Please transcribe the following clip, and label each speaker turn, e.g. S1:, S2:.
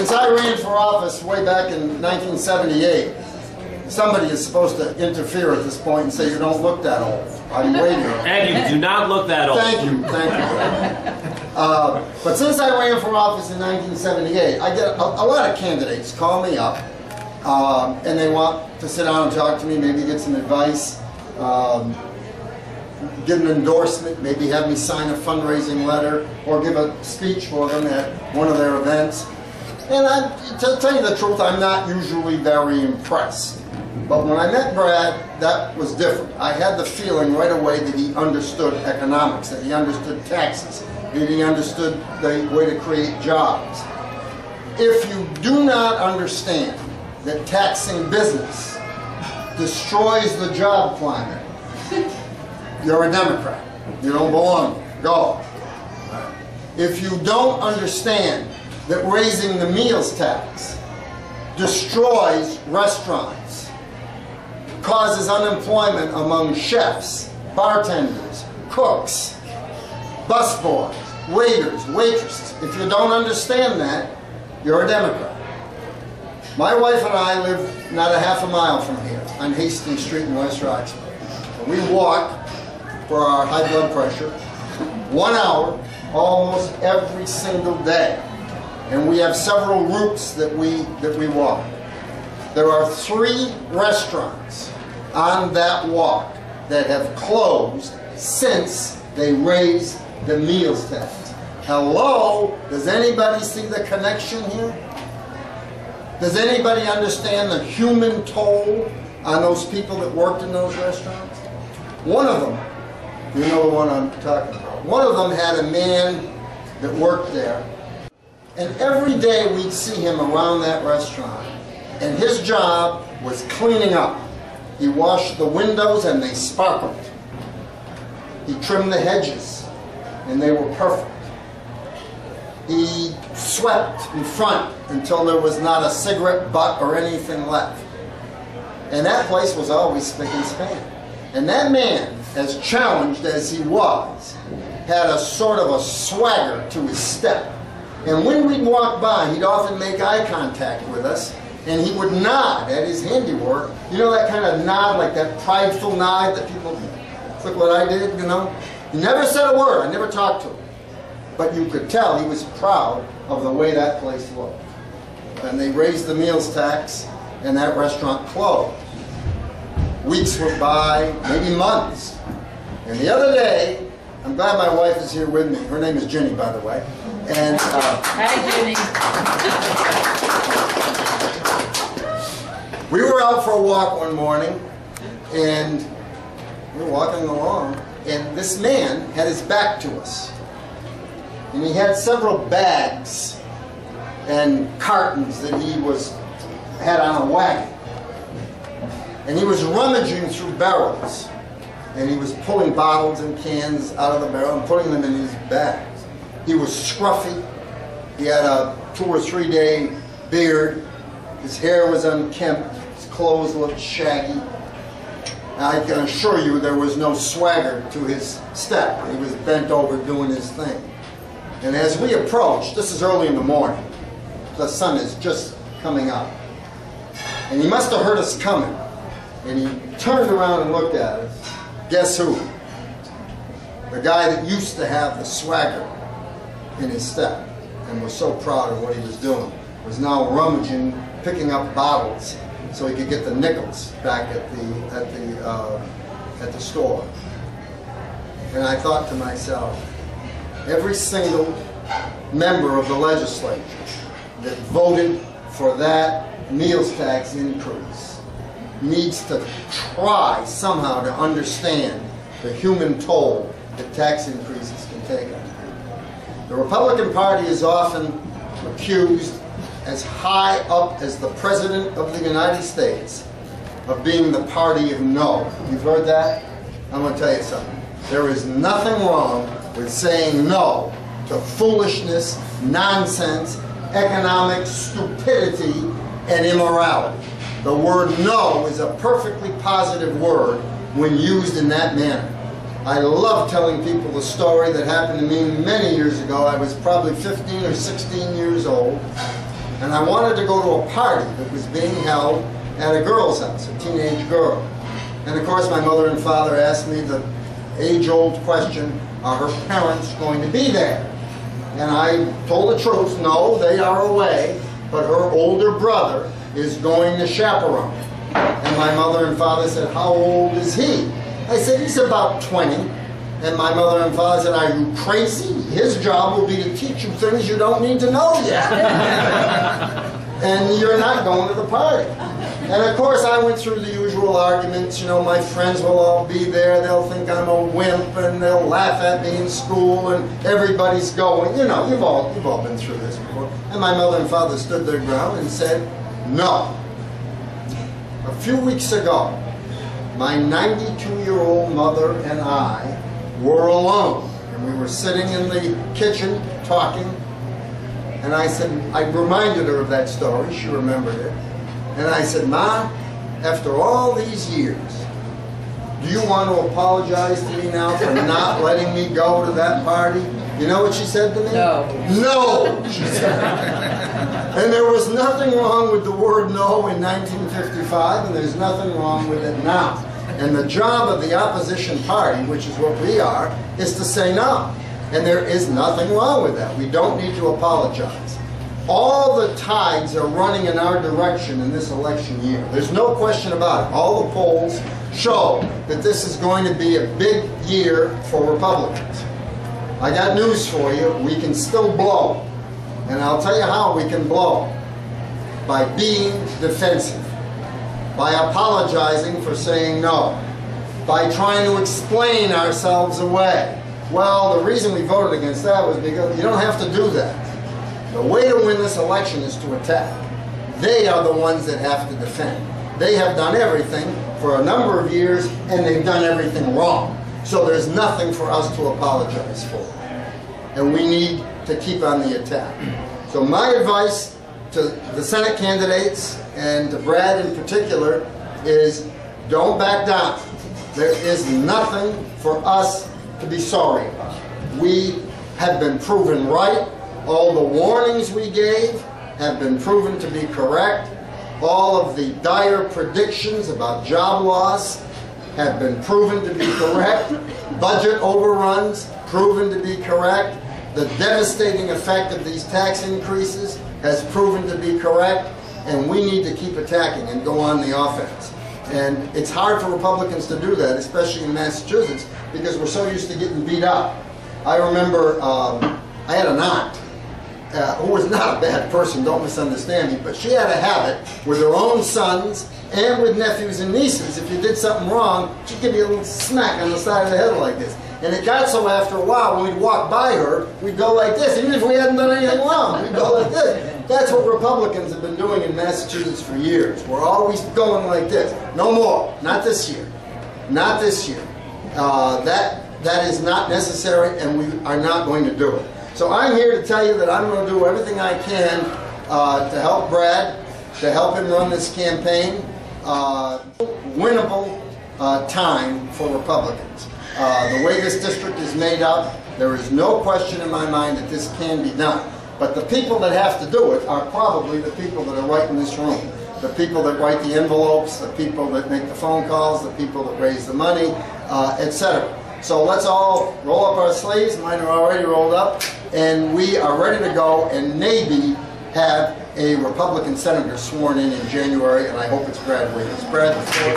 S1: Since I ran for office way back in 1978, somebody is supposed to interfere at this point and say you don't look that old. I'm waiting.
S2: And you do not look that old.
S1: Thank you, thank you. But since I ran for office in 1978, I get a lot of candidates call me up, and they want to sit down and talk to me, maybe get some advice, get an endorsement, maybe have me sign a fundraising letter, or give a speech for them at one of their events. And to tell you the truth, I'm not usually very impressed. But when I met Brad, that was different. I had the feeling right away that he understood economics, that he understood taxes, that he understood the way to create jobs. If you do not understand that taxing business destroys the job climate, you're a Democrat. You don't belong here. Go. If you don't understand that raising the meals tax destroys restaurants, causes unemployment among chefs, bartenders, cooks, busboys, waiters, waitresses. If you don't understand that, you're a Democrat. My wife and I live not a half a mile from here on Hastings Street in West Roxbury. We walk for our high blood pressure 1 hour almost every single day. And we have several routes that we walk. There are 3 restaurants on that walk that have closed since they raised the meals tax. Hello? Does anybody see the connection here? Does anybody understand the human toll on those people that worked in those restaurants? One of them, you know the one I'm talking about, one of them had a man that worked there, and every day we'd see him around that restaurant, and his job was cleaning up. He washed the windows and they sparkled. He trimmed the hedges and they were perfect. He swept in front until there was not a cigarette butt or anything left. And that place was always spick and span. And that man, as challenged as he was, had a sort of a swagger to his step. And when we'd walk by, he'd often make eye contact with us, and he would nod at his handiwork. You know that kind of nod, like that prideful nod that people, look what I did, you know? He never said a word. I never talked to him. But you could tell he was proud of the way that place looked. And they raised the meals tax, and that restaurant closed. Weeks went by, maybe months. And the other day, I'm glad my wife is here with me. Her name is Jenny, by the way. And
S3: hi, Jenny.
S1: We were out for a walk one morning, and we were walking along, and this man had his back to us. And he had several bags and cartons that he had on a wagon. And he was rummaging through barrels. And he was pulling bottles and cans out of the barrel and putting them in his bags. He was scruffy. He had a 2 or 3 day beard. His hair was unkempt. His clothes looked shaggy. I can assure you there was no swagger to his step. He was bent over doing his thing. And as we approached, this is early in the morning, the sun is just coming up. And he must have heard us coming. And he turned around and looked at us. Guess who? The guy that used to have the swagger in his step and was so proud of what he was doing was now rummaging, picking up bottles so he could get the nickels back at the store. And I thought to myself, every single member of the legislature that voted for that meals tax increase needs to try somehow to understand the human toll that tax increases can take on people. The Republican Party is often accused, as high up as the President of the United States, of being the party of no. You've heard that? I'm going to tell you something. There is nothing wrong with saying no to foolishness, nonsense, economic stupidity, and immorality. The word no is a perfectly positive word when used in that manner. I love telling people the story that happened to me many years ago. I was probably 15 or 16 years old, And I wanted to go to a party that was being held at a girl's house, a teenage girl. And of course my mother and father asked me the age-old question, are her parents going to be there? And I told the truth, no, they are away, but her older brother is going to chaperone. And my mother and father said, how old is he? I said, he's about 20. And my mother and father said, are you crazy? His job will be to teach you things you don't need to know yet. And you're not going to the party. And of course I went through the usual arguments, you know, my friends will all be there, they'll think I'm a wimp, and they'll laugh at me in school, and everybody's going. You know, you've all been through this before. And my mother and father stood their ground and said, no. A few weeks ago, my 92-year-old mother and I were alone, and we were sitting in the kitchen talking, and I said, I reminded her of that story, she remembered it, and I said, Ma, after all these years, do you want to apologize to me now for not letting me go to that party? You know what she said to me?
S3: No.
S1: No, she said. And there was nothing wrong with the word no in 1955, and there's nothing wrong with it now. And the job of the opposition party, which is what we are, is to say no. And there is nothing wrong with that. We don't need to apologize. All the tides are running in our direction in this election year. There's no question about it. All the polls show that this is going to be a big year for Republicans. I got news for you. We can still blow. And I'll tell you how we can blow. By being defensive. By apologizing for saying no. By trying to explain ourselves away. Well, the reason we voted against that was because you don't have to do that. The way to win this election is to attack. They are the ones that have to defend. They have done everything for a number of years, and they've done everything wrong. So there's nothing for us to apologize for. And we need to keep on the attack. So my advice to the Senate candidates, and to Brad in particular, is don't back down. There is nothing for us to be sorry about. We have been proven right. All the warnings we gave have been proven to be correct. All of the dire predictions about job loss have been proven to be correct. Budget overruns proven to be correct. The devastating effect of these tax increases has proven to be correct. And we need to keep attacking and go on the offense. And it's hard for Republicans to do that, especially in Massachusetts, because we're so used to getting beat up. I remember I had an aunt who was not a bad person, don't misunderstand me, but she had a habit with her own sons and with nephews and nieces. If you did something wrong, she'd give you a little smack on the side of the head like this. And it got so after a while, when we'd walk by her, we'd go like this. Even if we hadn't done anything wrong, we'd go like this. That's what Republicans have been doing in Massachusetts for years. We're always going like this. No more. Not this year. Not this year. That is not necessary, and we are not going to do it. So I'm here to tell you that I'm going to do everything I can to help Brad, to help him run this campaign. Winnable time for Republicans. The way this district is made up, there is no question in my mind that this can be done. But the people that have to do it are probably the people that are right in this room. The people that write the envelopes, the people that make the phone calls, the people that raise the money, etc. So let's all roll up our sleeves, mine are already rolled up, and we are ready to go and maybe have a Republican senator sworn in January, and I hope it's Brad Williams. Brad, the floor.